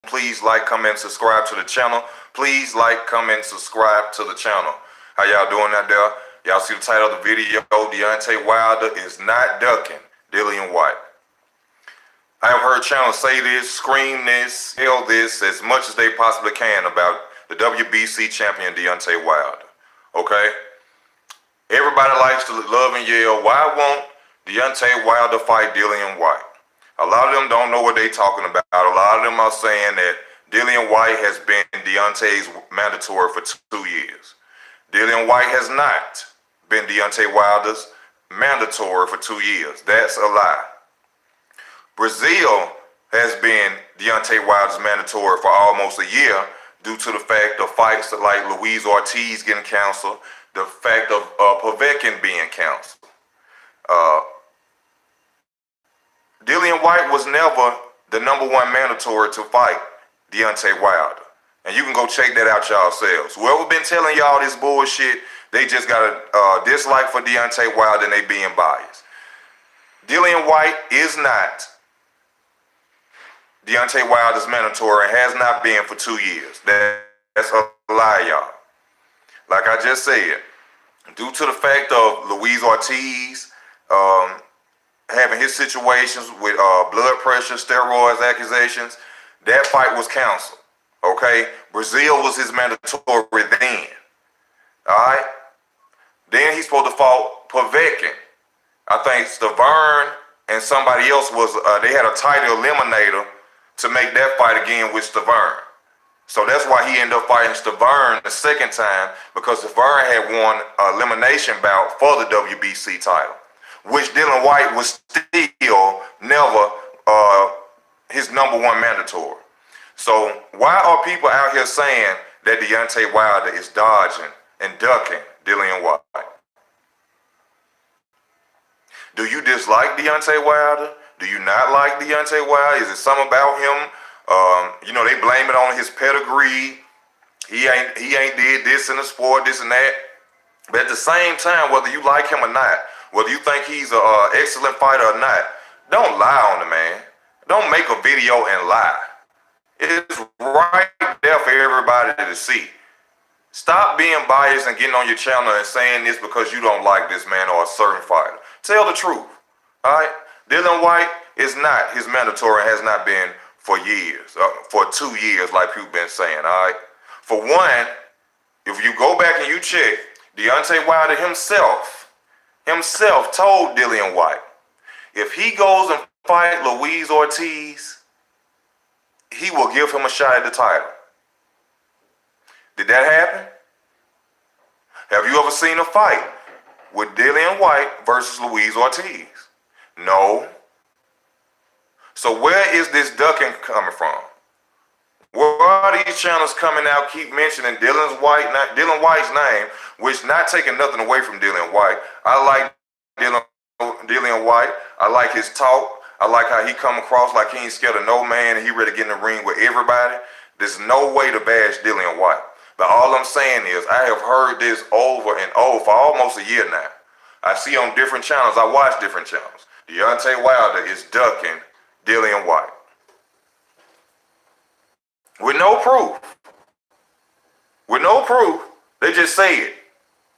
Please like, comment, subscribe to the channel. Please like, comment, subscribe to the channel. How y'all doing out there? Y'all see the title of the video, Deontay Wilder is not ducking Dillian Whyte. I have heard channels say this, scream this, yell this as much as they possibly can about the WBC champion Deontay Wilder. Okay? Everybody likes to love and yell, why won't Deontay Wilder fight Dillian Whyte? A lot of them don't know what they're talking about. A lot of them are saying that Dillian Whyte has been Deontay's mandatory for 2 years. Dillian Whyte has not been Deontay Wilder's mandatory for 2 years. That's a lie. Brazil has been Deontay Wilder's mandatory for almost a year due to the fact of fights like Luis Ortiz getting canceled, the fact of Povetkin being canceled. Dillian Whyte was never the #1 mandatory to fight Deontay Wilder. And you can go check that out yourselves. Whoever been telling y'all this bullshit, they just got a dislike for Deontay Wilder and they being biased. Dillian Whyte is not Deontay Wilder's mandatory and has not been for 2 years. That's a lie, y'all. Like I just said, due to the fact of Luis Ortiz having his situations with blood pressure, steroids, accusations, that fight was canceled. Okay? Brazil was his mandatory then. Alright? Then he's supposed to fight Povetkin. I think Stavern and somebody else was, they had a title eliminator to make that fight again with Stavern. So that's why he ended up fighting Stavern the second time, because Stavern had won an elimination bout for the WBC title, which Dillian Whyte was still never his #1 mandatory. So why are people out here saying that Deontay Wilder is dodging and ducking Dillian Whyte? Do you dislike Deontay Wilder? Do you not like Deontay Wilder? Is it something about him? They blame it on his pedigree. He ain't did this in the sport, this and that. But at the same time, whether you like him or not, whether you think he's an excellent fighter or not, don't lie on the man. Don't make a video and lie. It's right there for everybody to see. Stop being biased and getting on your channel and saying this because you don't like this man or a certain fighter. Tell the truth. All right? Dillian Whyte is not his mandatory and has not been for years, for 2 years like people been saying. All right? For one, if you go back and you check, Deontay Wilder himself told Dillian Whyte, if he goes and fight Luis Ortiz, he will give him a shot at the title. Did that happen? Have you ever seen a fight with Dillian Whyte versus Luis Ortiz? No. So where is this ducking coming from? Where are these channels coming out, keep mentioning Dillian Whyte's name, which not taking nothing away from Dillian Whyte. I like Dillian Whyte. I like his talk. I like how he come across like he ain't scared of no man and he ready to get in the ring with everybody. There's no way to bash Dillian Whyte. But all I'm saying is I have heard this over and over for almost a year now. I see on different channels. I watch different channels. Deontay Wilder is ducking Dillian Whyte. With no proof. With no proof. They just say it.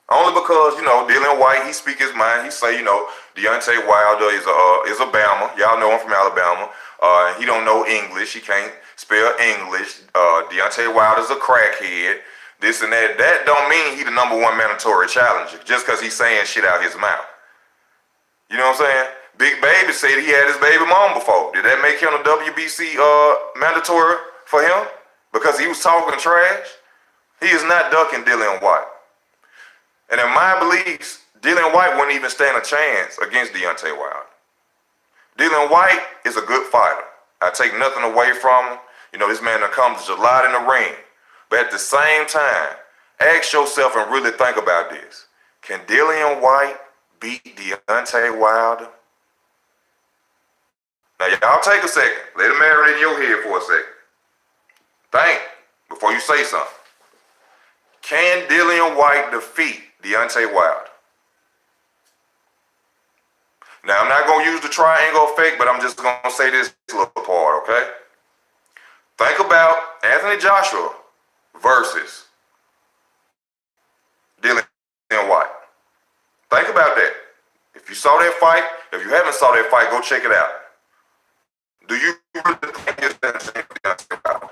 Only because, Dillian Whyte, he speak his mind. He say, Deontay Wilder is a Bama. Y'all know him from Alabama. He don't know English. He can't spell English. Deontay Wilder's a crackhead. This and that. That don't mean he the #1 mandatory challenger just because he's saying shit out his mouth. You know what I'm saying? Big Baby said he had his baby mom before. Did that make him a WBC mandatory for him? Because he was talking trash? He is not ducking Dillian Whyte. And in my beliefs, Dillian Whyte wouldn't even stand a chance against Deontay Wilder. Dillian Whyte is a good fighter. I take nothing away from him. This man accomplished a lot in the ring. But at the same time, ask yourself and really think about this. Can Dillian Whyte beat Deontay Wilder? Now, y'all take a second. Let it marinate in your head for a second. Think before you say something. Can Dillian Whyte defeat Deontay Wilder? Now, I'm not going to use the triangle effect, but I'm just going to say this little part, okay? Think about Anthony Joshua versus Dillian Whyte. Think about that. If you saw that fight, if you haven't saw that fight, go check it out. Do you really think it's that same Deontay Wilder?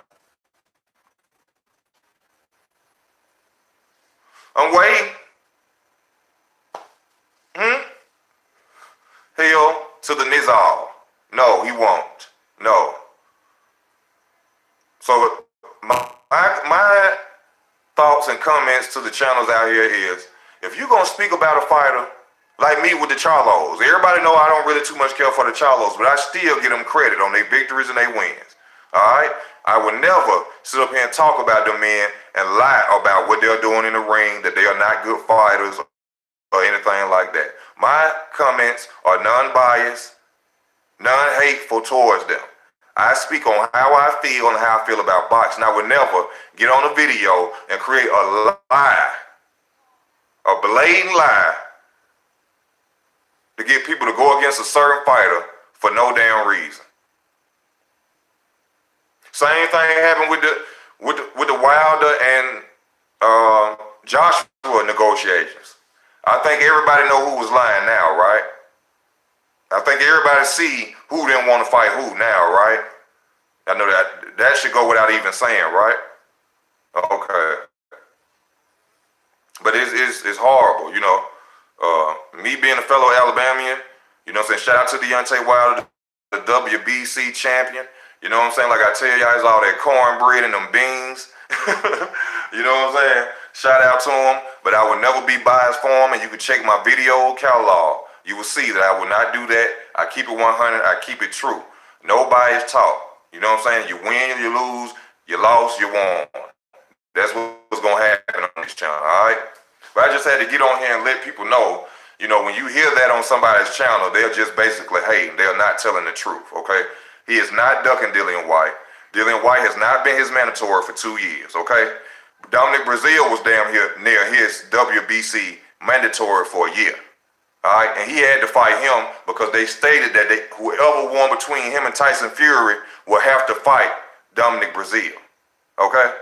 I'm waiting. Hell to the Nizal. No, he won't. No. So my thoughts and comments to the channels out here is, if you're going to speak about a fighter like me with the Charlos, everybody know I don't really too much care for the Charlos, but I still give them credit on their victories and their wins. All right? I would never sit up here and talk about them men and lie about what they're doing in the ring, that they are not good fighters or anything like that. My comments are non-biased, non-hateful towards them. I speak on how I feel and how I feel about boxing. I would never get on a video and create a lie, a blatant lie, to get people to go against a certain fighter for no damn reason. Same thing happened with the Wilder and Joshua negotiations. I think everybody know who was lying now, right? I think everybody see who didn't want to fight who now, right? I know that should go without even saying, right? Okay. But it's horrible, you know. Me being a fellow Alabamian, you know what I'm saying? Shout out to Deontay Wilder, the WBC champion. You know what I'm saying? Like I tell y'all, it's all that cornbread and them beans. You know what I'm saying? Shout out to him. But I would never be biased for him, and you can check my video catalog. You will see that I will not do that. I keep it 100. I keep it true. No bias talk. You know what I'm saying? You win, you lose, you lost, you won. That's what's going to happen on this channel, all right? But I just had to get on here and let people know, you know, when you hear that on somebody's channel, they're just basically hating. They're not telling the truth, okay? He is not ducking Dillian Whyte. Dillian Whyte has not been his mandatory for 2 years, okay? Dominic Brazil was damn near his WBC mandatory for a year. All right, and he had to fight him because they stated that whoever won between him and Tyson Fury will have to fight Dominic Brazil. Okay?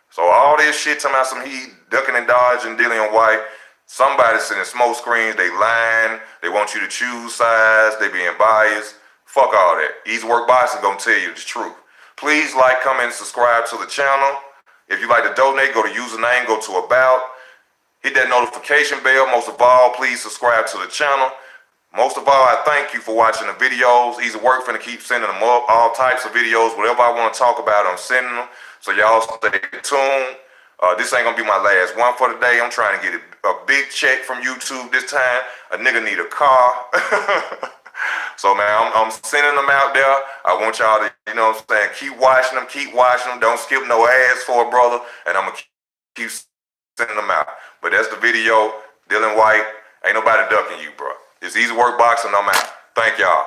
So all this shit talking about some he ducking and dodging Dillian Whyte, somebody sending smoke screens, they lying, they want you to choose sides, they being biased. Fuck all that. Easy Work Boxing gonna tell you the truth. Please like, comment, and subscribe to the channel. If you like to donate, go to username, go to about. Hit that notification bell. Most of all, please subscribe to the channel. Most of all, I thank you for watching the videos. Easy Work finna keep sending them up. All types of videos. Whatever I want to talk about, I'm sending them. So y'all stay tuned. This ain't gonna be my last one for today. I'm trying to get a big check from YouTube this time. A nigga need a car. So man, I'm sending them out there. I want y'all to, you know what I'm saying, keep watching them. Don't skip no ads for a brother. And I'm gonna keep sending them out. But that's the video. Dillian Whyte, ain't nobody ducking you, bro. It's Easy Work Boxing. I'm out. Thank y'all.